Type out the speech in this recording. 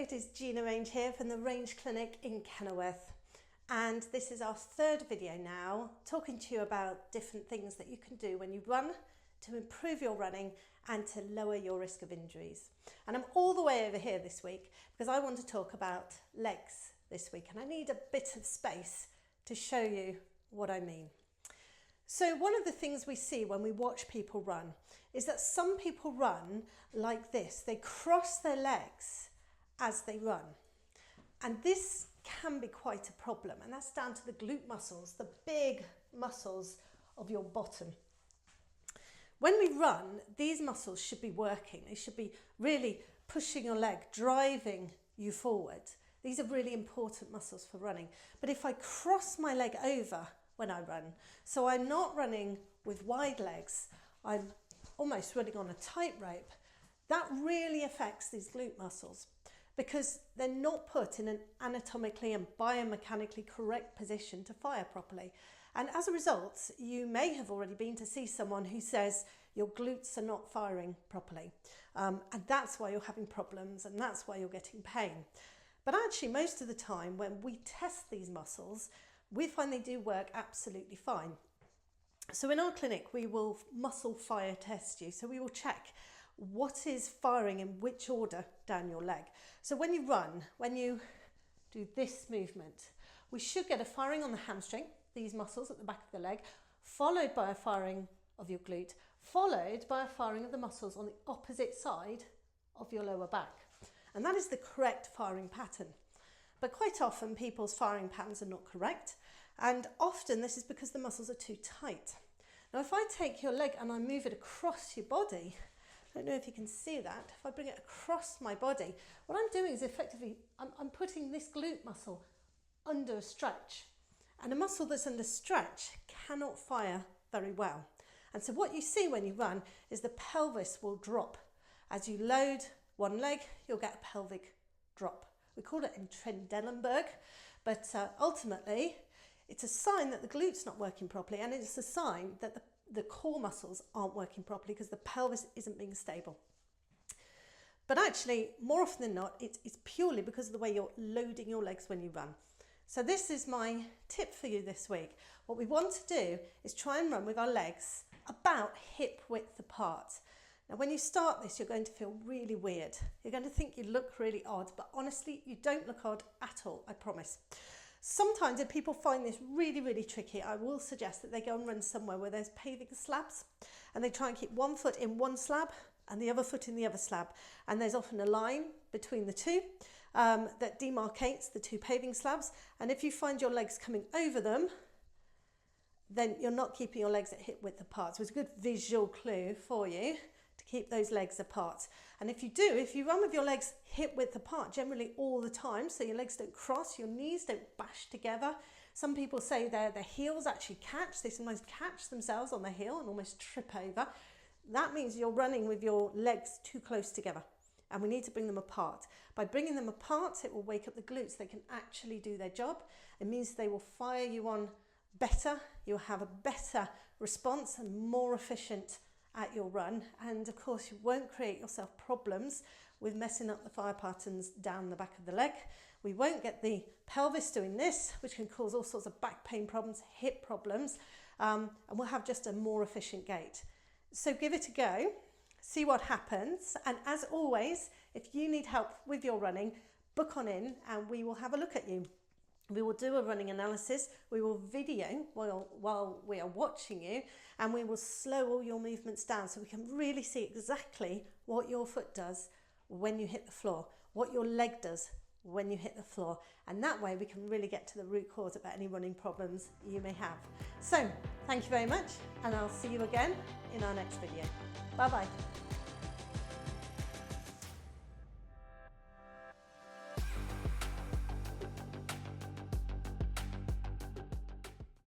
it is Gina Range here from the Range Clinic in Kenilworth, and this is our third video now talking to you about different things that you can do when you run to improve your running and to lower your risk of injuries. And I'm all the way over here this week because I want to talk about legs this week, and I need a bit of space to show you what I mean. So one of the things we see when we watch people run is that some people run like this. They cross their legs as they run. And this can be quite a problem. And that's down to the glute muscles, the big muscles of your bottom. When we run, these muscles should be working. They should be really pushing your leg, driving you forward. These are really important muscles for running. But if I cross my leg over when I run, so I'm not running with wide legs, I'm almost running on a tightrope, that really affects these glute muscles because they're not put in an anatomically and biomechanically correct position to fire properly. And as a result, you may have already been to see someone who says your glutes are not firing properly. And that's why you're having problems, and that's why you're getting pain. But actually, most of the time when we test these muscles, we find they do work absolutely fine. So in our clinic, we will muscle fire test you. So we will check what is firing in which order down your leg. So when you run, when you do this movement, we should get a firing on the hamstring, these muscles at the back of the leg, followed by a firing of your glute, followed by a firing of the muscles on the opposite side of your lower back. And that is the correct firing pattern. But quite often people's firing patterns are not correct, and often this is because the muscles are too tight. Now if I take your leg and I move it across your body, I don't know if you can see that, if I bring it across my body, what I'm doing is effectively, I'm putting this glute muscle under a stretch, and a muscle that's under stretch cannot fire very well. And so what you see when you run is the pelvis will drop. As you load one leg, you'll get a pelvic drop. We call it in Trendelenburg, but ultimately it's a sign that the glute's not working properly, and it's a sign that the core muscles aren't working properly because the pelvis isn't being stable. But actually, more often than not, it's purely because of the way you're loading your legs when you run. So this is my tip for you this week. What we want to do is try and run with our legs about hip width apart. Now, when you start this, you're going to feel really weird. You're going to think you look really odd, but honestly, you don't look odd at all, I promise. Sometimes if people find this really, really tricky, I will suggest that they go and run somewhere where there's paving slabs, and they try and keep one foot in one slab and the other foot in the other slab. And there's often a line between the two that demarcates the two paving slabs. And if you find your legs coming over them, then you're not keeping your legs at hip width apart. So it's a good visual clue for you to keep those legs apart. And if you run with your legs hip width apart generally all the time, so your legs don't cross, your knees don't bash together. Some people say their heels actually catch. They sometimes catch themselves on the heel and almost trip over. That means you're running with your legs too close together, and we need to bring them apart. By bringing them apart, it will wake up the glutes. They can actually do their job. It means they will fire you on better. You'll have a better response and more efficient at your run, and of course you won't create yourself problems with messing up the fire patterns down the back of the leg. We won't get the pelvis doing this, which can cause all sorts of back pain problems, hip problems, and we'll have just a more efficient gait. So give it a go, see what happens, and as always, if you need help with your running, book on in and we will have a look at you. We will do a running analysis, we will video while we are watching you, and we will slow all your movements down so we can really see exactly what your foot does when you hit the floor, what your leg does when you hit the floor, and that way we can really get to the root cause of any running problems you may have. So, thank you very much, and I'll see you again in our next video. Bye bye.